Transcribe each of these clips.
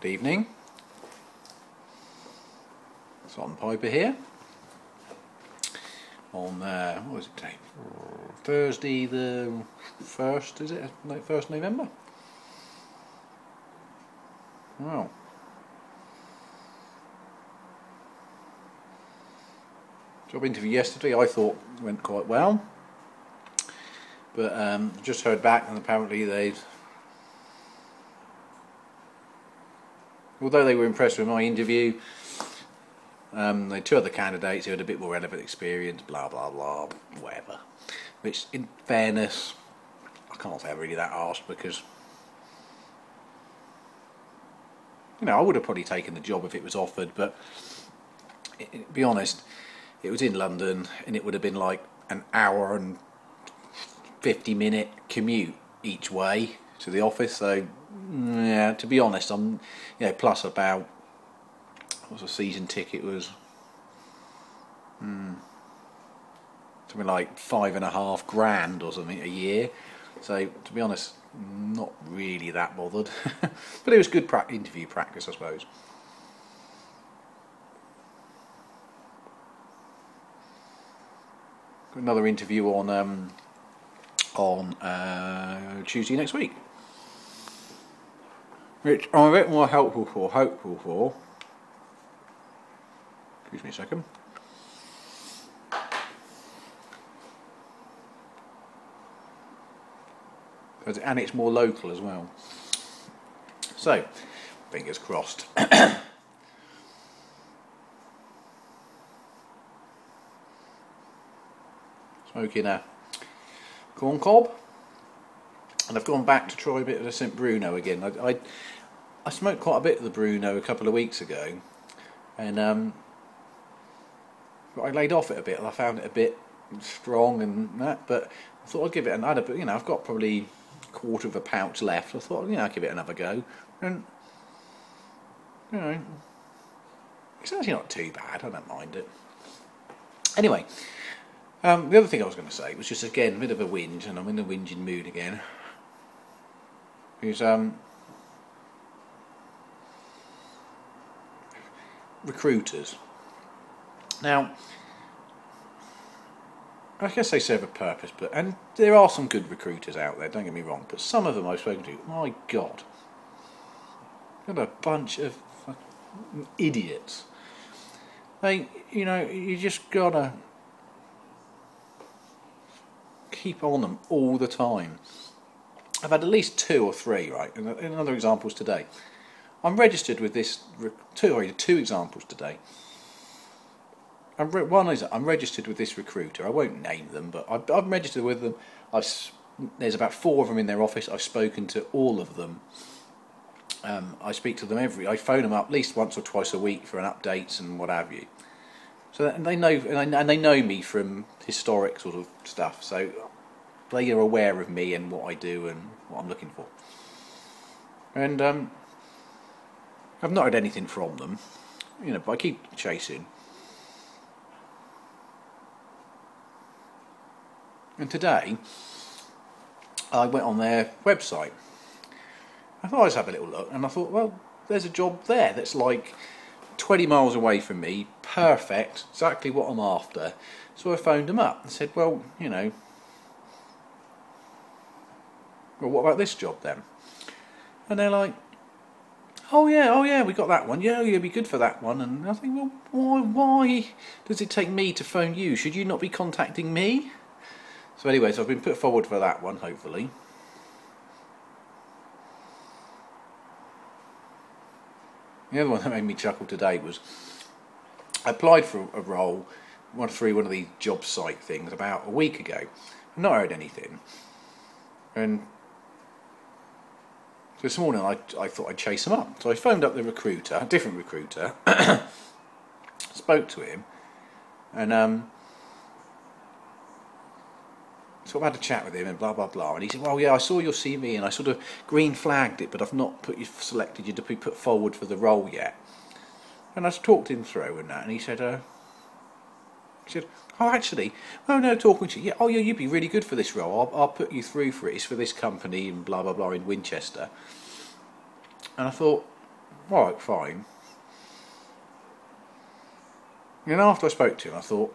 Good evening. Salt Piper here. On what was it today? Thursday the 1st, is it? 1st November? Wow. Job interview yesterday I thought went quite well. But just heard back and apparently although they were impressed with my interview, they had two other candidates who had a bit more relevant experience, blah blah blah, whatever. Which, in fairness, I can't say I'm really that arsed because, you know, I would have probably taken the job if it was offered, but to be honest, it was in London and it would have been like an hour and 50-minute commute each way to the office. So yeah, to be honest, I'm, you know, plus about, what was a season ticket, was something like $5.5 grand or something a year. So to be honest, not really that bothered. But it was good interview practice, I suppose. Got another interview on Tuesday next week, which I'm a bit more hopeful for. Excuse me a second. And it's more local as well. So, fingers crossed. Smoking a Corncob, and I've gone back to try a bit of the St Bruno again. I smoked quite a bit of the Bruno a couple of weeks ago, and I laid off it a bit. I found it a bit strong and that, but I thought I'd give it another. But you know, I've got probably a quarter of a pouch left. I thought, you know, I'd give it another go, and you know, it's actually not too bad. I don't mind it. Anyway. The other thing I was going to say was just, again, a bit of a whinge, and I'm in the whinging mood again, is recruiters. Now, I guess they serve a purpose, and there are some good recruiters out there, don't get me wrong, but some of them I've spoken to, my God, what a bunch of idiots. You know, you just gotta keep on them all the time. I've had at least 2 or 3, right? And other examples today. I'm registered with this two examples today. One is I'm registered with this recruiter. I won't name them, but I'm registered with them. There's about 4 of them in their office. I've spoken to all of them. I speak to them I phone them up at least once or twice a week for an updates and what have you. So they know, and they know me from historic sort of stuff. So they are aware of me and what I do and what I'm looking for. And I've not had anything from them, you know, but I keep chasing. And today, I went on their website. I thought I'd just have a little look, and I thought, well, there's a job there that's like 20 miles away from me, perfect, exactly what I'm after. So I phoned them up and said, well, you know, well, what about this job then? And they're like, oh yeah, we got that one. Yeah, you'll be good for that one. And I think, well, why does it take me to phone you? Should you not be contacting me? So anyway, so I've been put forward for that one, hopefully. The other one that made me chuckle today was, I applied for a role through one of these job site things about a week ago. I've not heard anything. And this morning I thought I'd chase him up. So I phoned up the recruiter, a different recruiter, spoke to him, and sort of had a chat with him and blah blah blah. And he said, well, yeah, I saw your CV and I sort of green flagged it, but I've not selected you to be put forward for the role yet. And I talked him through and that, and he said, oh, actually, oh no, talking to you, yeah, oh yeah, you'd be really good for this role. I'll put you through for it. It's for this company and blah blah blah in Winchester. And I thought, right, fine. And after I spoke to him, I thought,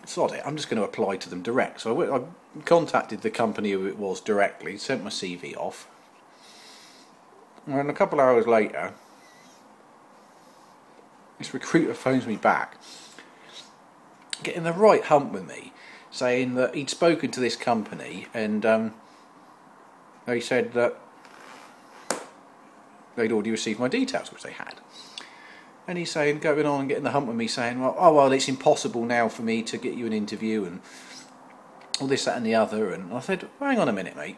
sod it, I'm just going to apply to them direct. So I contacted the company who it was directly, sent my CV off. And a couple of hours later, this recruiter phones me back, getting the right hump with me, saying that he'd spoken to this company and they said that they'd already received my details, which they had. And he's saying, going on and getting the hump with me, saying, well, it's impossible now for me to get you an interview and all this, that and the other. And I said, hang on a minute, mate.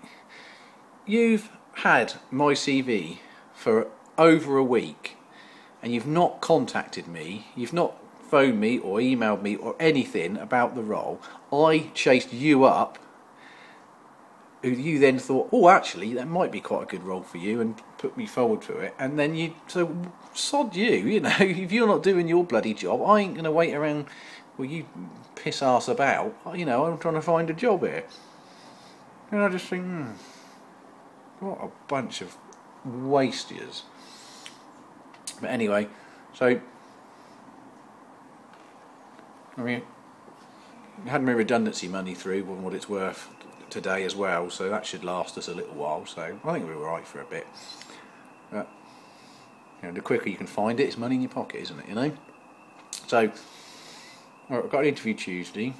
You've had my CV for over a week and you've not contacted me, you've not phoned me or emailed me or anything about the role. I chased you up, who you then thought, oh, actually, that might be quite a good role for you, and put me forward for it. And then so sod you, you know, if you're not doing your bloody job, I ain't going to wait around while you piss arse about. You know, I'm trying to find a job here. And I just think, what a bunch of wasters. But anyway, so, I mean, I had my redundancy money through on what it's worth today as well, so that should last us a little while, so I think we're alright for a bit. But, you know, the quicker you can find it, it's money in your pocket, isn't it, you know? So, well, I've got an interview Tuesday.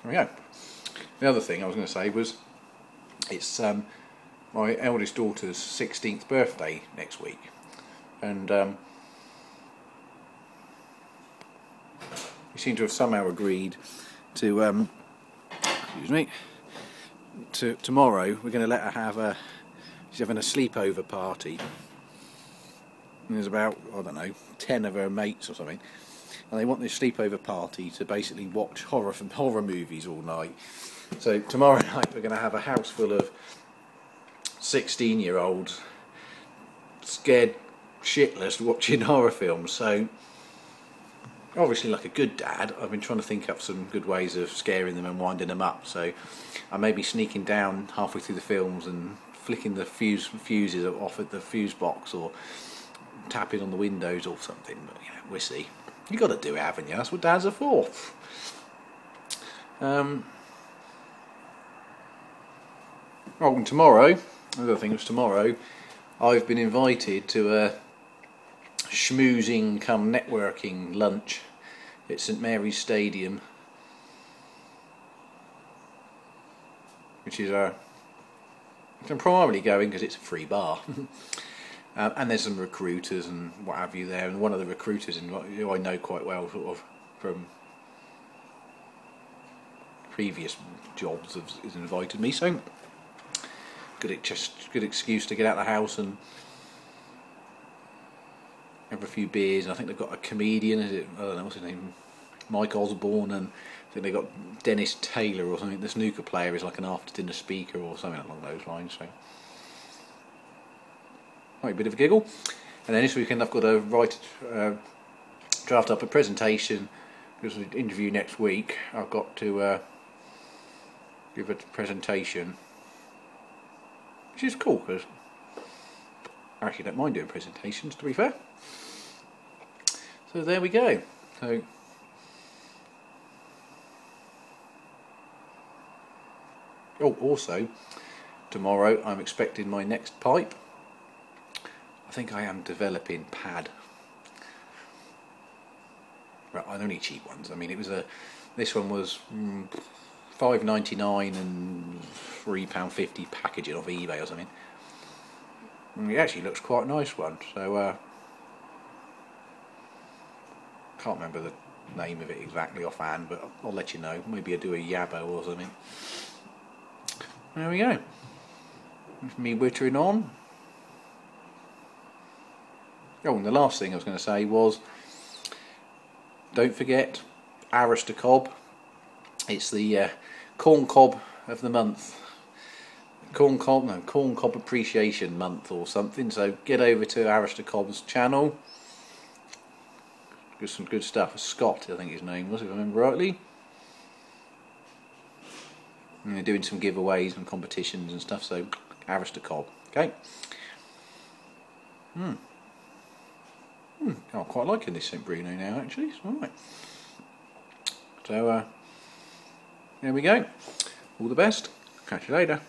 There we go. The other thing I was going to say was, it's my eldest daughter's 16th birthday next week, and we seem to have somehow agreed to, excuse me, tomorrow we're going to let her have she's having a sleepover party, and there's about, I don't know, 10 of her mates or something, and they want this sleepover party to basically watch horror movies all night. So tomorrow night we're going to have a house full of 16-year-olds scared shitless watching horror films. So obviously, like a good dad, I've been trying to think up some good ways of scaring them and winding them up. So I may be sneaking down halfway through the films and flicking the fuses off at the fuse box, or tapping on the windows or something. But you know, we'll see. You got to do it, haven't you? That's what dads are for. Oh, and tomorrow, another thing was tomorrow, I've been invited to a schmoozing come networking lunch at St Mary's Stadium, which is I'm primarily going because it's a free bar. And there's some recruiters and what have you there, and one of the recruiters who I know quite well, sort of from previous jobs, has invited me. So good excuse to get out of the house and have a few beers. And I think they've got a comedian. I don't know what's his name, Mike Osborne, and I think they've got Dennis Taylor or something. The snooker player is like an after-dinner speaker or something along those lines. So. A bit of a giggle. And then this weekend I've got to draft up a presentation, because the interview next week I've got to give a presentation, which is cool because I actually don't mind doing presentations, to be fair. So there we go. So also tomorrow I'm expecting my next pipe. I think I am developing pad. Right, and only cheap ones. I mean, this one was £5.99 and £3.50 packaging off eBay or something. And it actually looks quite a nice one. So can't remember the name of it exactly offhand, but I'll let you know. Maybe I'll do a Yabo or something. There we go. With me wittering on. Oh, and the last thing I was going to say was, don't forget Aristocob. It's the Corncob of the month. Corncob Appreciation Month or something. So get over to Aristocob's channel. There's some good stuff. Scott, I think his name was, if I remember rightly. You know, doing some giveaways and competitions and stuff. So Aristocob. Okay. I'm quite liking this St Bruno now, actually. It's all right. So there we go. All the best. Catch you later.